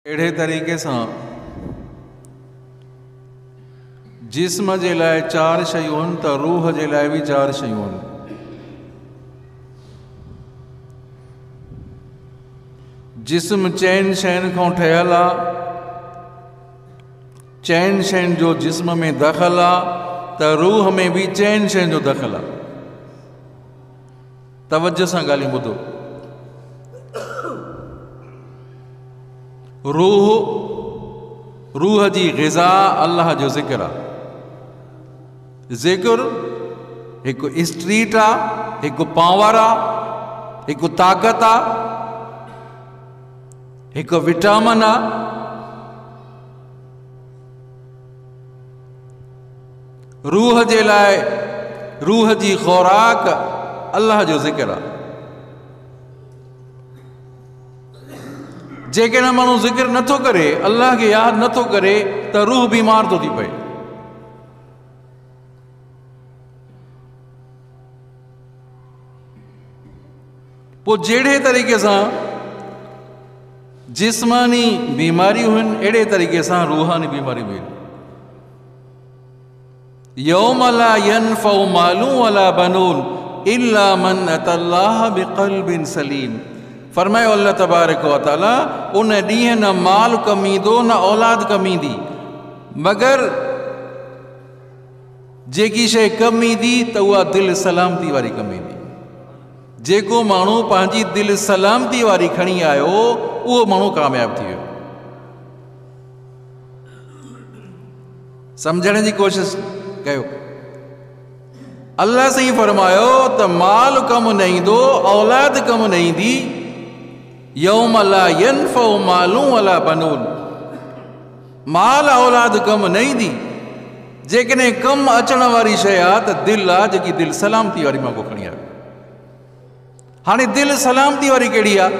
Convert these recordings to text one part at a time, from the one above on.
अहिड़े तरीक़े सां जिस्म जे लाइ चार शयूं आहिनि त रूह जे लाइ बि चार शयूं आहिनि। जिस्म चइनि शयुनि खां ठहियल आहे, चइनि शयुनि जो जिस्म में दख़ल आहे त रूह में बि चइनि शयुनि जो दख़ल आहे। तवज्जो सां ॻाल्हियूं ॿुधो। रूह जी ग़िज़ा अल्लाह जो ज़िक्र आहे। ज़िक्र हिकु स्ट्रीट आहे, हिकु पावर आहे, हिकु ताक़त आहे, हिकु विटामिन आहे। रूह जे लाइ रूह जी ख़ुराक अल्लाह जो ज़िक्र आहे। जेकॾहिं माण्हू ज़िक्र नथो करे, अल्लाह खे यादि नथो करे त रूह बीमार थो थी पए। पोइ जहिड़े तरीक़े सां जिस्मानी बीमारियूं आहिनि, अहिड़े तरीक़े सां रूहानी बीमारियूं आहिनि। यौम ला यनफ़उ मालून वला बनून इल्ला मन अतल्लाह बिक़ल्बिन सलीम। फरमायो अल्लाह तबारक व तआला, उन ॾींहुं न माल कमु ईंदो न औलाद कमु ईंदी, मगर जेकी शइ कमु ईंदी त उहा दिलि सलामती वारी कमु ईंदी। जेको माण्हू पंहिंजी दिलि सलामती वारी खणी आयो उहो माण्हू कामयाबु थी वियो। सम्झण जी कोशिशि कयो। अल्लाह साईं फरमायो त माल कमु न ईंदो, औलाद कमु न ईंदी। यौम ला यनफ़उ मालून वला बनून, माल औलाद कमु न ईंदी। जेकॾहिं कमु अचण वारी शइ आहे त दिलि आहे, जेकी दिलि सलामती वारी मां को खणी आयो। हाणे दिलि सलामती वारी कहिड़ी आहे?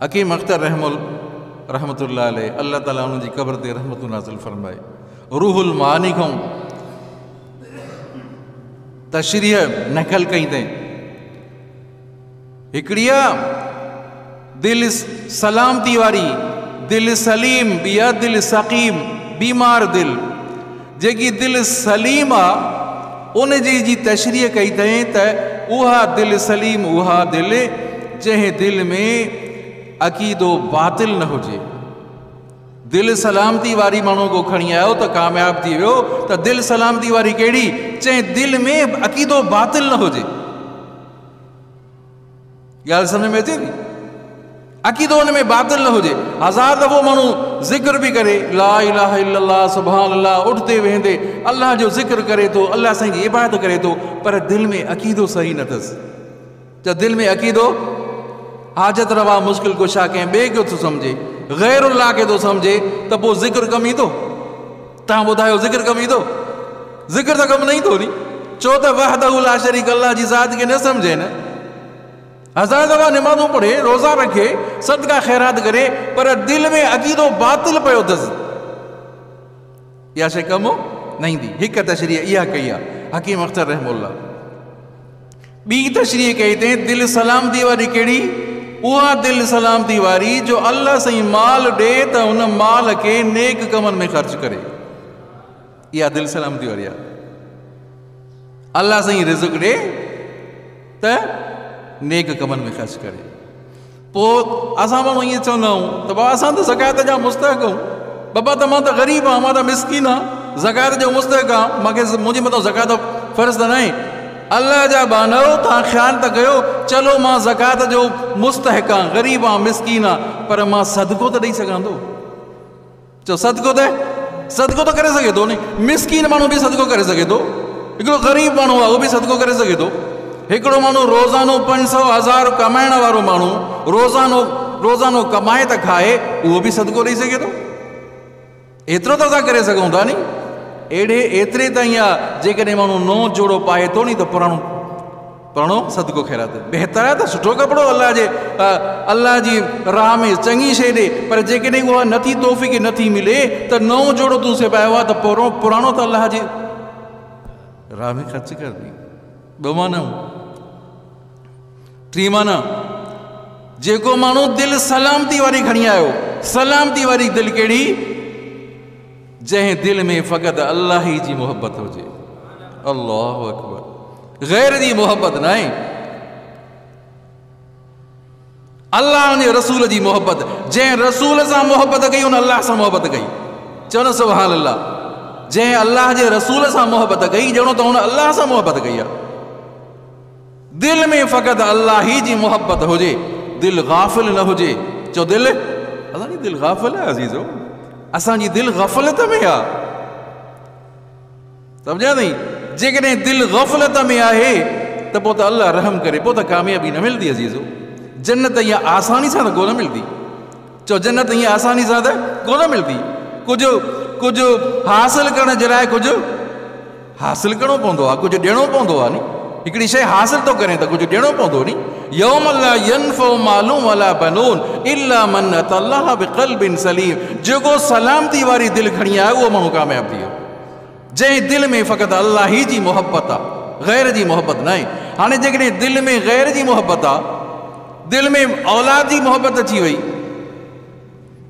हकीम अख्तर रहमतुल्लाह अलैह, अल्लाह ताला उन जी क़ब्र ते रहमतु नाज़िल फरमाए, रूहुल मानी खां तशरीह नक़ल कई अथई। हिकिड़ी आहे दिलि सलामती वारी, दिलि सलीम, ॿी आहे दिलि सक़ीम, बीमार दिलि। जेकी दिलि सलीम आहे उन जी तशरीह कई अथई त उहा दिलि सलीम, उहा दिलि जंहिं दिलि में अक़ीदो बातिल न हुजे। दिलि सलामती वारी माण्हू को खणी आयो त कामयाबु थी वियो। त दिलि सलामती वारी कहिड़ी? जंहिं दिलि में अक़ीदो बातिल न हुजे। ॻाल्हि सम्झ में अचे थी? अक़ीदो हुन में बातिल न हुजे। हज़ार दफ़ो माण्हू ज़िक्र बि करे, ला इलाहा इल्लल्लाह सुभान अल्लाह, उठते वेंदे अल्लाह जो ज़िक्र करे थो, अल्लाह साईं जी इबादत करे थो, पर दिलि में अक़ीदो सही न अथसि। त दिलि में अक़ीदो हाजत रवा मुश्किल कुशा कंहिं ॿिए खे थो सम्झे, ग़ैरुल्लाह खे थो सम्झे, त पोइ ज़िक्र कमु ईंदो? तव्हां ॿुधायो, ज़िक्र कमु ईंदो? ज़िक्र त कमु न ईंदो नी। छो त वहदहु ला शरीक अल्लाह जी ज़ात खे न सम्झे न। हज़ार दफ़ा निमाज़ूं पढ़े, रोज़ा रखे, सदका ख़ैरात करे, पर दिलि में अक़ीदो बातिल पियो अथसि, इहा शइ कमु न ईंदी। हिकु तशरीह इहा कई आहे हकीम अख्तर रहमतुल्लाह। ॿी तशरीह कई अथई दिलि सलामती वारी कहिड़ी? उहा दिलि सलामती वारी जो अल्लाह साईं माल ॾे त हुन माल खे नेक कमनि में ख़र्च करे। इहा दिलि सलामती वारी आहे। अल्लाह साईं रिज़्क़ ॾे त नेक कमनि में ख़र्च करे। पोइ असां माण्हू ईअं चवंदा आहियूं त बाबा असां त ज़कात जा मुस्तहिक़ आहियूं, बाबा त मां त ग़रीब आहियां, मां त मिसकीन आहियां, ज़कात जो मुस्तहिक़ आहियां, मूंखे मुंहिंजे मथां ज़कात फ़र्ज़ त न आहे। अल्लाह जा बानो, तव्हां ख़्यालु त कयो, चलो मां ज़कात जो मुस्तहिक़ आहियां, ग़रीब आहियां, मिसकीन आहियां, पर मां सदको त ॾेई सघां थो? चओ सदको त करे सघे थो नी। मिसकीन माण्हू बि सदको करे सघे थो, हिकिड़ो ग़रीब माण्हू आहे उहो बि सदको करे सघे थो। हिकिड़ो माण्हू रोज़ानो 500,000 कमाइण वारो माण्हू रोज़ानो कमाए त खाए, उहो बि सदको ॾेई सघे थो। एतिरो त असां करे सघूं था नी। एतिरे ताईं आहे जेकॾहिं माण्हू नओं जोड़ो पाए थो नी त पुराणो सदको ख़ैरात बहितर आहे। त सुठो कपिड़ो अल्लाह जी राह में चङी शइ ॾे, पर जेकॾहिं उहा नथी तौफ़ीक़ नथी मिले त नओं जोड़ो तूं सिबायो आहे त पुराणो त अल्लाह जी राह में ख़र्च कर दी। ॿ माना, टी माना जेको माण्हू दिल सलामती वारी खणी आयो, सलामती वारी दिल कहिड़ी? जंहिं दिल में फ़क़त अल्लाह जी मोहब्बत हुजे। अल्लाहु अकबर। गैर जी मोहब्बत न आहे, अल्लाह जे रसूल जी मोहब्बत। जंहिं रसूल सां मोहब्बत कई उन अल्लाह सां मोहब्बत कई। चओ न सुभान अल्लाह। जंहिं अल्लाह जे रसूल सां मोहब्बत कई ॼणो त हुन अल्लाह सां मोहब्बत कई आहे। दिल में फ़क़त अल्लाह जी मोहब्बत हुजे, दिल गाफ़िल न हुजे। चओ दिल, असांजी दिल गाफ़िल आहे अज़ीज़ो, असांजी दिल गफ़लत में आहे। सम्झा अथई? जेकॾहिं दिल गफ़लत में आहे त पोइ त अल्लाह रहम करे, पोइ त कामयाबी न मिलंदी अज़ीज़ो। जन्नत ईअं आसानी सां त कोन मिलंदी। चओ जन्नत ईअं आसानी सां त कोन मिलंदी। कुझु हासिल करण जे लाइ कुझु हासिल करिणो पवंदो आहे, कुझु ॾियणो पवंदो आहे नी। हिकिड़ी शइ हासिल थो करे त कुझु ॾियणो पवंदो नी। यौम ला यनफ़उ मालून वला बनून इल्ला मन अतल्लाह बिक़ल्बिन सलीम। जेको सलामती वारी दिल खणी आयो उहो माण्हू कामयाब थी वियो। जंहिं दिल में फ़क़त अल्लाह जी मोहब्बत आहे, गैर जी मोहब्बत न आहे। हाणे जेकॾहिं दिल में गैर जी मोहब्बत आहे, दिल में औलाद जी मोहब्बत अची वई,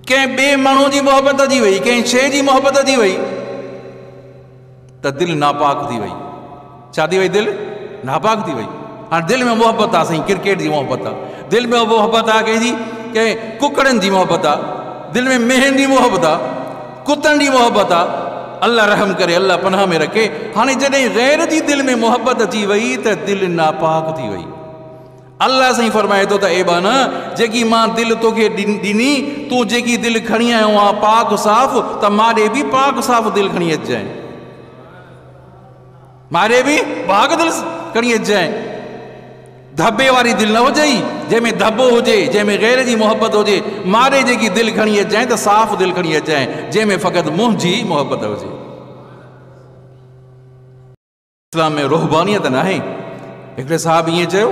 कंहिं ॿिए माण्हू जी मोहब्बत अची वई, कंहिं शइ जी मोहब्बत अची वई, त दिल नापाक थी वई। छा थी वई? दिल नापाक थी वई। हाणे दिल में मोहब्बत आहे, साईं क्रिकेट जी मोहब्बत आहे, दिल में मोहब्बत आहे कंहिंजी, कंहिं कुकड़नि जी मोहब्बत आहे, दिल में मेहनि जी मोहब्बत आहे, कुतनि जी मोहब्बत आहे। अल्लाह रहम करे, अल्लाह पनाह में रखे। हाणे जॾहिं गैर जी दिल में मोहब्बत अची वई त दिल नापाक थी वई। अल्लाह साईं फरमाए थो त ए बाना, जेकी मां दिल तोखे ॾिनी, तूं जेकी दिल खणी आयो आहे पाक साफ़, त मारे बि पाक साफ़ दिल खणी अचिजांइ, मारे बि पाक दिल खणी अचिजांइ। धब्बे वारी दिल न हुजई, जंहिंमें धब्बो हुजे, जंहिंमें गैर जी मोहब्बत हुजे। मारे जेकी दिल खणी अचिजांइ त साफ़ दिल खणी अचिजांइ, जंहिंमें फ़क़त मुंहिंजी मोहब्बत हुजे। इस्लाम में रुहबानियत न आहे। हिकिड़े साहब ईअं चयो,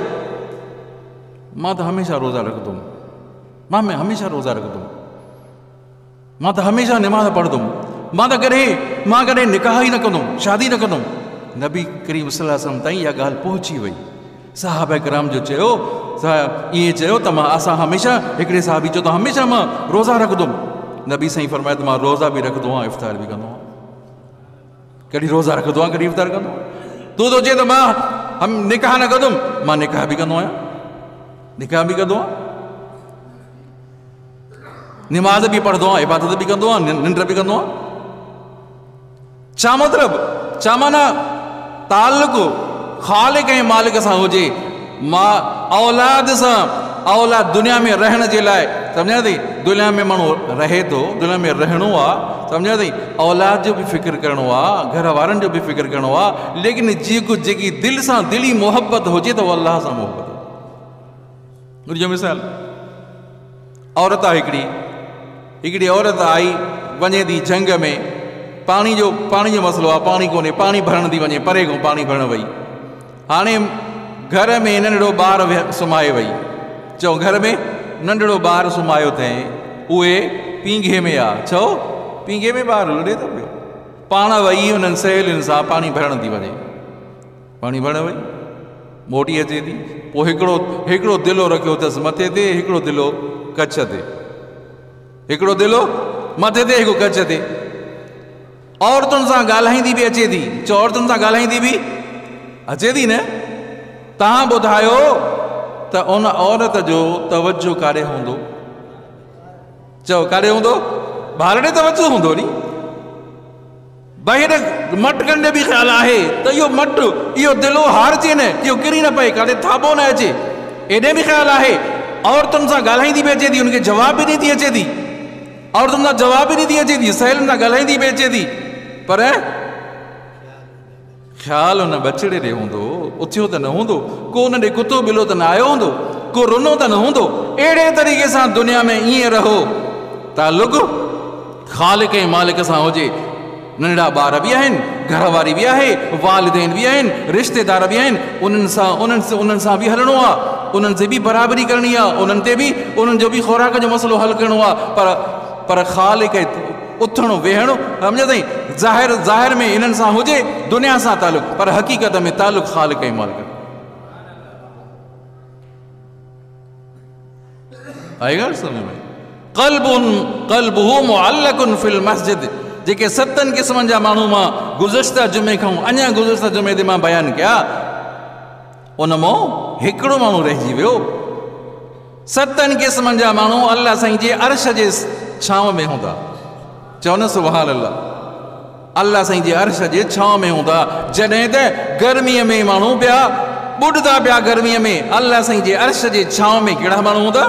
मां त हमेशह रोज़ा रखंदुमि, मां हमेशह रोज़ा रखंदुमि, मां त हमेशह निमाज़ पढ़ंदुमि, मां कॾहिं निकाह ई न कंदुमि, शादी न कंदुमि। नबी करीम सल्लल्लाहु अलैहि वसल्लम ताईं इहा ॻाल्हि पहुची वई। साहबा किराम जो चयो, ईअं चयो त असां हमेशह, हिकिड़े साहबी चयो त हमेशह मां रोज़ा रखंदुमि। नबी साईं फरमाए त मां रोज़ा बि रखंदो आहियां, इफ़्तार बि कंदो आहियां। कॾहिं रोज़ा रखंदो आहियां, कॾहिं इफ़्तार कंदो आहियां। तूं थो चए त मां निकाह न कंदुमि, मां निकाह बि कंदो आहियां, निकाह बि कंदो आहियां, निमाज़ बि पढ़ंदो आहियां, इबादत बि कंदो आहियां, निंड बि कंदो आहियां। छा मतिलबु? छा माना ताल्लुक़ ख़ालिक़ ऐं मालिक सां हुजे। मां औलाद सां, औलाद दुनिया में रहण जे लाइ, सम्झा थी, दुनिया में माण्हू रहे थो, दुनिया में रहणो आहे, सम्झा थी, औलाद जो बि फ़िक्र करिणो आहे, घर वारनि जो बि फ़िक्र करिणो आहे। लेकिन जेकी दिलि सां दिली मोहब्बत हुजे त उहा अल्लाह सां मोहब्बत। मुंहिंजो मिसाल, औरत आहे हिकिड़ी औरत आई, वञे थी जंग में, पाणी जो मसइलो आहे, पाणी कोन्हे, पाणी भरण थी वञे, परे खां पाणी भरण वई। हाणे घर में नंढड़ो ॿार सुम्हाए वई। चओ घर में नंढड़ो ॿारु सुम्हायो अथई, उहे पींघे में आहे। चओ पींघे में ॿारु लॾे थो पियो, पाण वई हुननि सहेलियुनि सां पाणी भरण थी वञे। पाणी भरण वई, मोटी अचे थी, पोइ हिकिड़ो दिलो रखियो अथसि मथे ते, हिकिड़ो दिलो कच्छ ते, हिकिड़ो दिलो मथे ते, हिकिड़ो कच्छ ते। औरतुनि सां ॻाल्हाईंदी बि अचे थी। चओ औरतुनि सां ॻाल्हाईंदी बि अचे थी न। तव्हां ॿुधायो त उन औरत जो तवजो काॾे हूंदो? चओ काॾे हूंदो? ॿार ॾे तवजो हूंदो नी। भई हेॾे मट कंदे बि ख़्यालु आहे त इहो मट, इहो दिलो हारजे न, इहो किरी न पए, काॾे थाबो न अचे, एॾे बि ख़्यालु आहे। औरतुनि सां ॻाल्हाईंदी बि अचे थी, उनखे जवाब बि ॾींदी अचे थी, औरतुनि सां जवाब बि ॾींदी अचे थी, सहेलियुनि सां ॻाल्हाईंदी बि अचे थी, पर ख़्यालु हुन बछड़े ॾे हूंदो, उथियो त न हूंदो, को हुन ॾे कुतो ॿिलो त न आयो हूंदो, को रुनो त न हूंदो। अहिड़े तरीक़े सां दुनिया में ईअं रहो, ताल्लुक़ ख़ालिक़ ऐं मालिक सां हुजे। नंढड़ा ॿार बि आहिनि, घर वारी बि आहे, वालिदैन बि आहिनि, रिश्तेदार बि आहिनि, उन्हनि सां बि हलणो आहे, उन्हनि से बि बराबरी करणी आहे, उन्हनि जो बि ख़ुराक जो मसइलो हल करिणो आहे। पर ख़ालिक़ उथणो वेहणो, सम्झो अथई, ज़ाहिर में इन्हनि सां हुजे, दुनिया सां ताल्लुक़, पर हक़ीक़त में ताल्लुक़ ख़ालिक़ ऐं मालिक। आई ॻाल्हि सम्झ में? क़ल्बुहु मुअल्लकुन फिल मस्जिद, जेके 7 क़िस्मनि जा माण्हू मां गुज़िश्ता जुमे खां अञा गुज़िश्ता जुमे ते मां बयानु कया, उन मां हिकिड़ो माण्हू रहिजी वियो। 7 क़िस्मनि जा माण्हू अल्लाह साईं जे अर्श जे छांव में हूंदा। चओ न सुभान अल्लाह। अल्लाह साईं जे अर्श जे छांव में हूंदा। जॾहिं त गर्मीअ में माण्हू पिया ॿुॾंदा पिया गर्मीअ में, अल्लाह साईं जे अर्श जे छांव में कहिड़ा माण्हू हूंदा?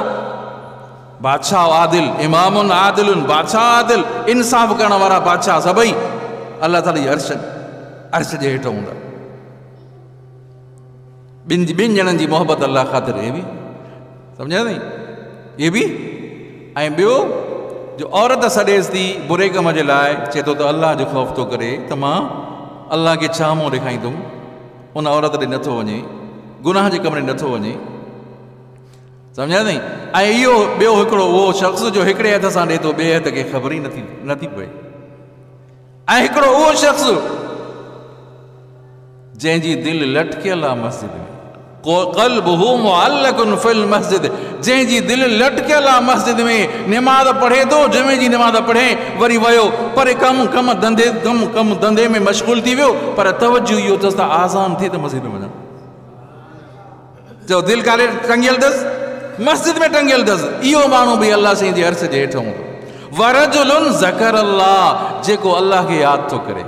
बादशाह आदिल, इमामुन आदिलुन, बादशाह आदिल, इंसाफ़ करण वारा बादशाह सभई अल्लाह ताला जी अर्श जे हेठि हूंदा। ॿिनि ॼणनि जी मोहबत अल्लाह ख़ातिर, हे बि सम्झा नी, ये भी। ऐं ॿियो जो औरत सॾेसि थी बुरे कम जे लाइ, चए थो त अल्लाह जो ख़ौफ़ थो करे त मां अल्लाह खे छा मुंहुं ॾेखारींदुमि, उन औरत ॾे नथो वञे, गुनाह जे कम ॾे नथो वञे, सम्झा नी। ऐं इहो ॿियो हिकिड़ो उहो शख़्स जो हिकिड़े हथ सां ॾे थो, ॿिए हथ खे ख़बर ई नथी पए। ऐं हिकिड़ो उहो शख़्स जंहिंजी दिलि लटकियल आहे मस्जिद में, क़ल्बुहु मुअल्लकुन फिल मस्जिद, जंहिंजी दिलि लटकियल आहे मस्जिद में, निमाज़ पढ़े थो, जुमे जी निमाज़ पढ़े वरी वियो पर कम धंधे में मशगूल थी वियो, पर तवज्जो इहो अथसि त आज़ान थिए त मस्जिद में वञा। चओ दिलि कारे टंगियल अथसि? मस्जिद में टंगियल अथसि। इहो माण्हू बि अल्लाह साईं जे अर्श जे हेठि हूंदो। वरजुलुन ज़करल्लाह, जेको अल्लाह खे यादि थो करे,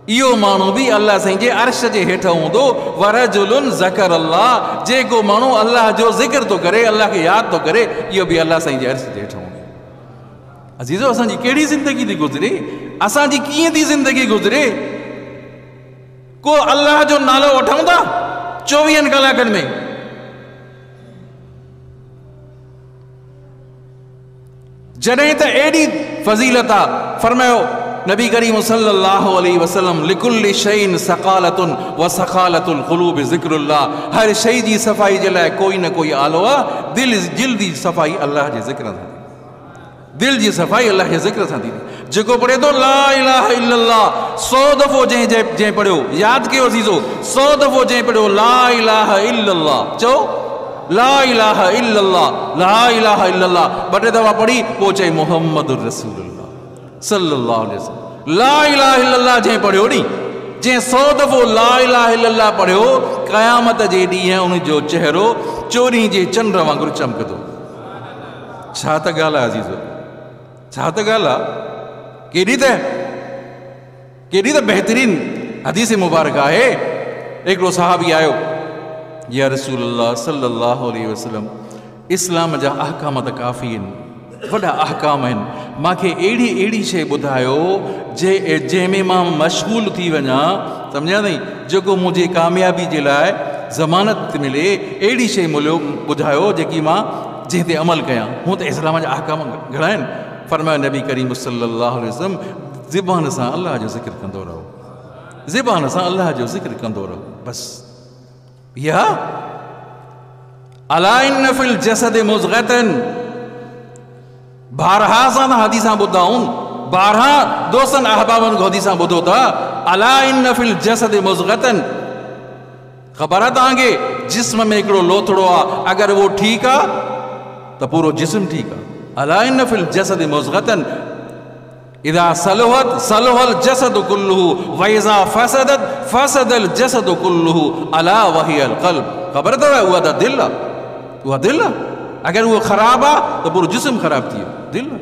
इहो माण्हू बि अल्लाह साईं जे अर्श जे हेठि हूंदो। वरजुलुन ज़करल्लाह, जेको माण्हू अल्लाह जो ज़िक्र थो करे, अल्लाह खे यादि थो करे, इहो बि अल्लाह साईं जे अर्श जे हेठि हूंदो। अज़ीज़ो, असांजी कहिड़ी ज़िंदगी थी गुज़रे? असांजी कीअं थी ज़िंदगी गुज़रे? को अल्लाह जो नालो वठूं था 24 कलाकनि में? जॾहिं त एॾी फज़ीलत आहे, फरमायो नबी करीम सल्लल्लाहु अलैहि वसल्लम, लिकुल्लि शैइन सक़ालतुन व सक़ालतुल क़ुलूब ज़िक्रुल्लाह, हर शइ जी सफ़ाई जे लाइ कोई न कोई आलो आहे। दिलि जी सफ़ाई अल्लाह जे ज़िक्र सां थी, दिलि जी सफ़ाई अल्लाह जे ज़िक्र सां थी। जेको पढ़े थो ला इलाहा इल्लल्लाह 100 दफ़ो जंहिं पढ़ियो, यादि कयो अज़ीज़ो, 100 दफ़ो जंहिं पढ़ियो ला इलाहा इल्लल्लाह, चओ ला इलाहा इल्लल्लाह, ला इलाहा इल्लल्लाह, 2 दफ़ा पढ़ी पोइ चई मुहम्मदुर रसूलुल्लाह सल्लल्लाहु अलैहि वसल्लम। ला इलाहा इल्लल्लाह जंहिं पढ़ियो नी, जंहिं 100 दफ़ो ला इलाहा इल्लल्लाह पढ़ियो, क़यामत जे ॾींहुं उन जो चहिरो चोरी जे चंड वांगुरु चमकंदो। छा त ॻाल्हि आहे अज़ीज़ो, छा त ॻाल्हि आहे। केॾी त बहितरीन हदीस मुबारक आहे। हिकिड़ो सहाबी आयो, या रसूलल्लाह सल्लल्लाहु अलैहि वसल्लम, इस्लाम जा अहकाम त काफ़ी आहिनि, वॾा अहकाम आहिनि, मूंखे अहिड़ी शइ ॿुधायो जंहिंमें मां मशगूल थी वञा, सम्झा नहीं, जेको मुंहिंजी कामयाबी जे लाइ ज़मानत मिले, अहिड़ी शइ ॿुधायो जेकी मां जंहिं ते अमल कयां। हूअं त इस्लाम जा अहकाम घणा आहिनि। फरमायो नबी करीम सल्लल्लाहु अलैहि वसल्लम, ज़बान सां अल्लाह जो ज़िक्र कंदो रहो, ज़बान सां अल्लाह जो ज़िक्र कंदो रहो, बसि। या अला इन फिल जसद मुज़ग़तन, बारहा सां हदीसां ॿुधाऊं, 12 दोस्तनि अहबाबनि खां हदीसां ॿुधो था। अला इन फिल जसद मुज़ग़तन, ख़बर आहे तव्हांखे, जिस्म में हिकिड़ो लोथड़ो आहे, अगरि उहो ठीकु आहे त पूरो जिस्म ठीकु आहे। अला इन फिल जसद मुज़ग़तन इदा सलुहत सलुहल जसद कुल्लुहु व इज़ा फसदत फसदल जसद कुल्लुहु अला वहियल क़ल्ब। ख़बर अथव, उहा त दिलि आहे, उहा दिलि आहे। अगरि उहो ख़राबु आहे त पूरो जिस्म ख़राबु थी वियो, दिलि आहे।